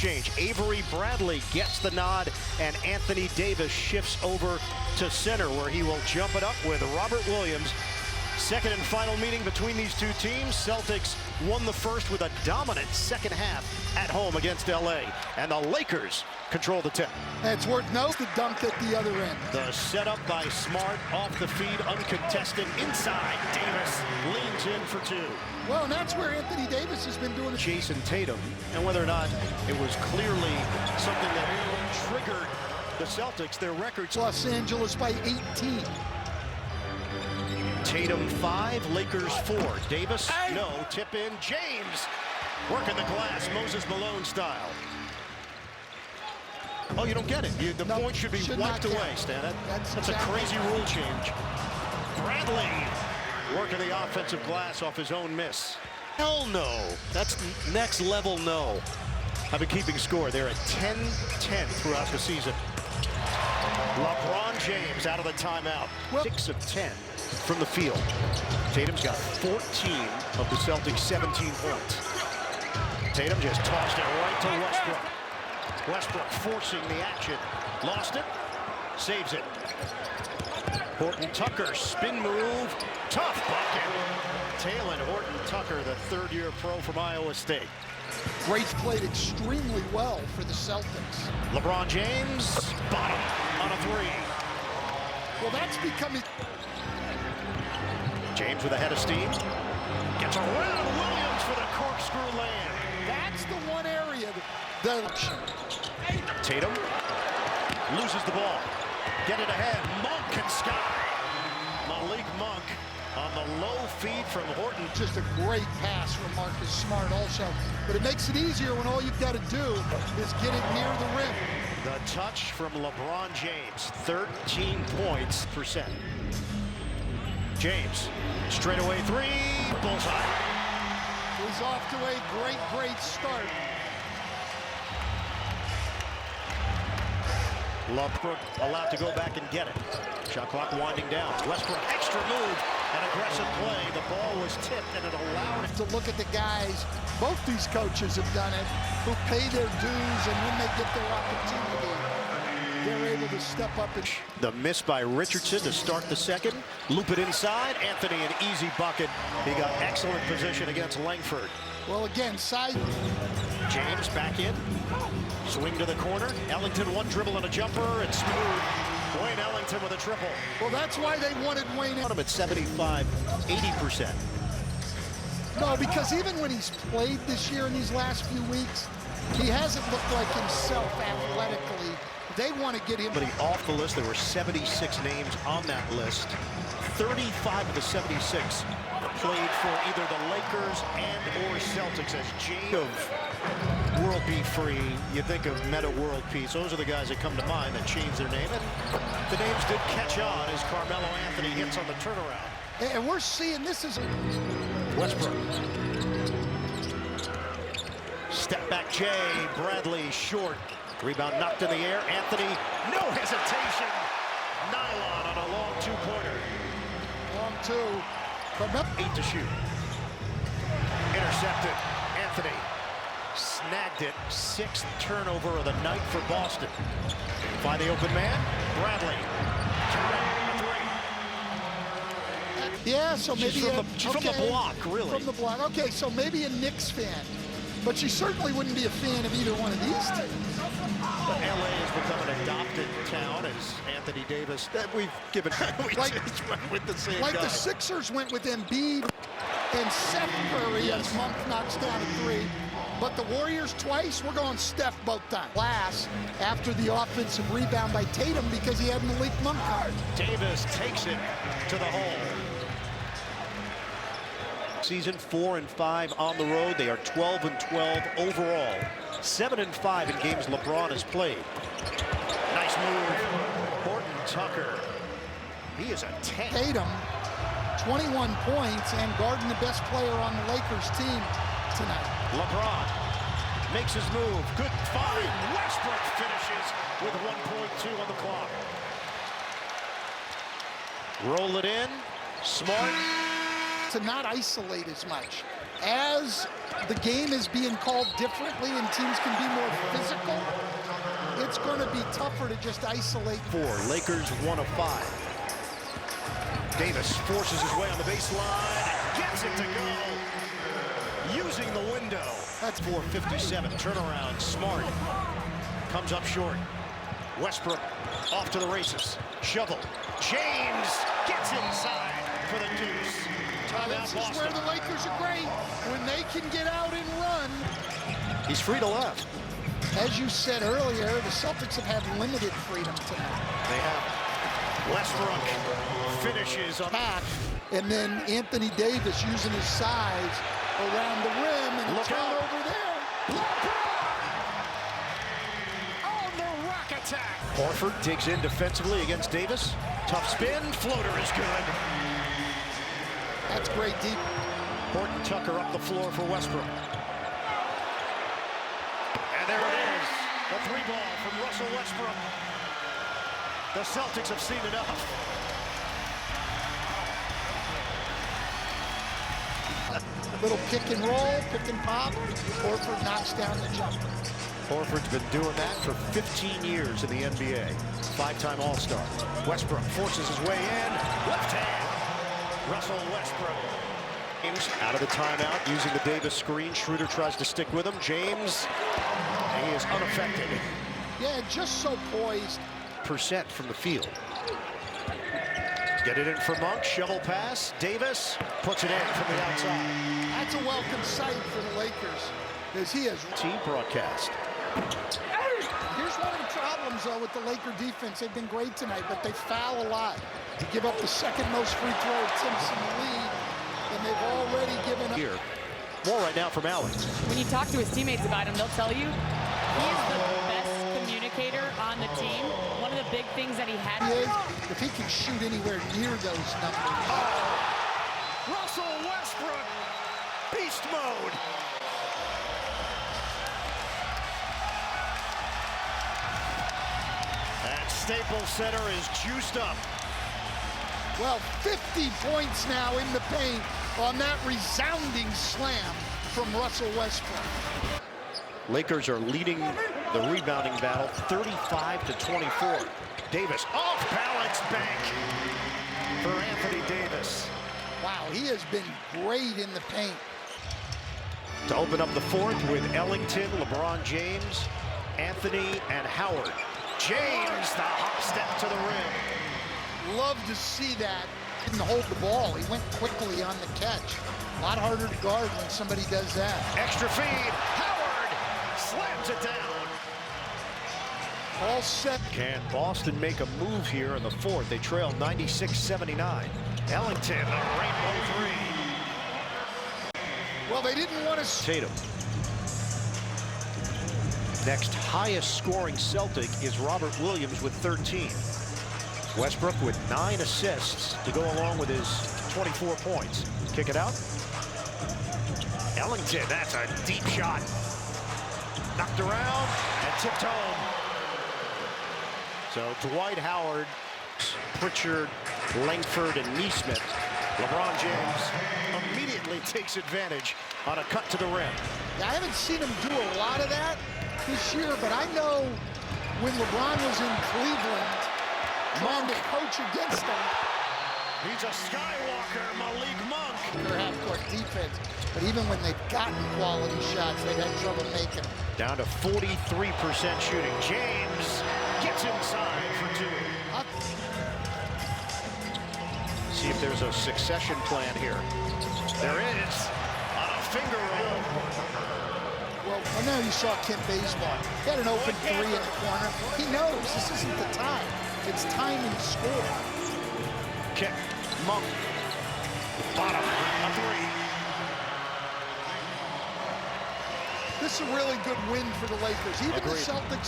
exchange. Avery Bradley gets the nod, and Anthony Davis shifts over to center, where he will jump it up with Robert Williams. Second and final meeting between these two teams. Celtics won the first with a dominant second half at home against LA. And the Lakers control the tip. It's worth noting the dunk at the other end. The setup by Smart, off the feed, uncontested, inside. Davis leans in for two. Well, and that's where Anthony Davis has been doing it. Jason Tatum, and whether or not it was clearly something that triggered the Celtics, their records. Los Angeles by 18. Tatum 5, Lakers 4. Davis, no, tip in. James working the glass, Moses Malone style. Oh, you don't get it. The point should be wiped away, Stan. That's a crazy rule change. Bradley working the offensive glass off his own miss. Hell no. That's next level no. I've been keeping score. They're at 10-10 throughout the season. LeBron James out of the timeout. 6 of 10 from the field. Tatum's got 14 of the Celtics' 17 points. Tatum just tossed it right to Westbrook. Westbrook forcing the action. Lost it. Saves it. Horton Tucker, spin move. Tough bucket. Talen Horton-Tucker, the third-year pro from Iowa State. Grace played extremely well for the Celtics. LeBron James, bottom on a three. Well, that's becoming... James with a head of steam. Gets around Williams for the corkscrew land. That's the one area that... Tatum loses the ball. Get it ahead. Monk and Sky. Malik Monk on the low feed from Horton. Just a great pass from Marcus Smart also. But it makes it easier when all you've got to do is get it near the rim. The touch from LeBron James. 13 points percent. James, straightaway three, bullseye. He's off to a great start. Westbrook allowed to go back and get it. Shot clock winding down. Westbrook, extra move, an aggressive play. The ball was tipped, and it allowed to look at the guys. Both these coaches have done it, who pay their dues, and when they get their opportunity, they're able to step up. And the miss by Richardson to start the second. Loop it inside. Anthony, an easy bucket. He got excellent position against Langford. Well, again, side. James back in. Swing to the corner. Ellington, one dribble and a jumper, and smooth. Wayne Ellington with a triple. Well, that's why they wanted Wayne. At 75-80%. No, because even when he's played this year in these last few weeks, he hasn't looked like himself athletically. They want to get him. But he off the list. There were 76 names on that list. 35 of the 76 played for either the Lakers and or Celtics. As James of World Beat Free, you think of Meta World Peace. Those are the guys that come to mind that changed their name. And the names did catch on as Carmelo Anthony hits on the turnaround. And we're seeing this is Westbrook. Step back Jay. Bradley short. Rebound knocked in the air. Anthony, no hesitation. Nylon on a long two-pointer. Long two. From up. 8 to shoot. Intercepted. Anthony snagged it. 6th turnover of the night for Boston. By the open man, Bradley. Yeah, so maybe she's from the block, really. From the block. Okay, so maybe a Knicks fan. But she certainly wouldn't be a fan of either one of these two. But LA has become an adopted town, as Anthony Davis, that we've given like, with the same like guy. The Sixers went with Embiid and Seth Curry as Monk knocks down a three. But the Warriors twice, we're going Steph both times. Last, after the offensive rebound by Tatum because he had Malik Monk hard. Davis takes it to the hole. Season 4-5 on the road. They are 12-12 overall. 7-5 in games LeBron has played. Nice move. Horton-Tucker. He is a tank. Tatum, 21 points and guarding the best player on the Lakers team tonight. LeBron makes his move. Good find. Westbrook finishes with 1.2 on the clock. Roll it in. Smart. To not isolate as much. as the game is being called differently and teams can be more physical, it's going to be tougher to just isolate. 4, Lakers 1 of 5. Davis forces his way on the baseline, gets it to go, using the window. That's 4:57, turnaround, Smart. Comes up short. Westbrook off to the races. Shovel. James gets inside for the deuce. Timeout, This is where the Lakers are great, when they can get out and run. He's free to left. As you said earlier, the Celtics have had limited freedom tonight. They have. Westbrook finishes on Back, and then Anthony Davis using his size around the rim, and Look turn out. over there. on the rack attack. Horford digs in defensively against Davis. Tough spin, floater is good. That's great deep. Horton Tucker up the floor for Westbrook. And there it is, the 3-ball from Russell Westbrook. The Celtics have seen enough. Little pick and roll, pick and pop. Horford knocks down the jumper. Horford's been doing that for 15 years in the NBA. 5-time All-Star. Westbrook forces his way in. Left hand. Russell Westbrook. James out of the timeout using the Davis screen. Schroeder tries to stick with him. James, he is unaffected. Yeah, just so poised. Percent from the field. Get it in for Monk. Shovel pass. Davis puts it in from the outside. That's a welcome sight for the Lakers, as he has. Team broadcast. Here's one of the problems, though, with the Laker defense. They've been great tonight, but they foul a lot. They give up the second most free throw attempts in the league, and they've already given up. Here. More right now from Alex. When you talk to his teammates about him, they'll tell you he's the best communicator on the team. One of the big things that he had. If he can shoot anywhere near those numbers. Russell Westbrook, beast mode. And Staples Center is juiced up. Well, 50 points now in the paint on that resounding slam from Russell Westbrook. Lakers are leading the rebounding battle 35-24. Davis off balance bank for Anthony Davis. Wow, he has been great in the paint. To open up the fourth with Ellington, LeBron James, Anthony, and Howard. James, the hop step to the rim. Love to see that. Didn't hold the ball. He went quickly on the catch. A lot harder to guard when somebody does that. Extra feed. Howard slams it down. All set. Can Boston make a move here in the fourth? They trail 96-79. Ellington, a rainbow three. Well, they didn't want to. Tatum. Next highest scoring Celtic is Robert Williams with 13. Westbrook with 9 assists to go along with his 24 points. Kick it out. Ellington, that's a deep shot. Knocked around and tipped home. So Dwight Howard, Pritchard, Langford, and Neesmith. LeBron James immediately takes advantage on a cut to the rim. I haven't seen him do a lot of that this year, but I know when LeBron was in Cleveland trying to coach against them. He's a Skywalker, Malik Monk. Their half-court defense, but even when they've gotten quality shots, they've had trouble making them. Down to 43% shooting. James gets inside for two. See if there's a succession plan here. There is on a finger roll. Well, I know you saw Kent Bazemore. He had an open three in the corner. He knows this isn't the time. It's time and score. Kick. Monk. Bottom. A three. This is a really good win for the Lakers. Even Agreed. the Celtics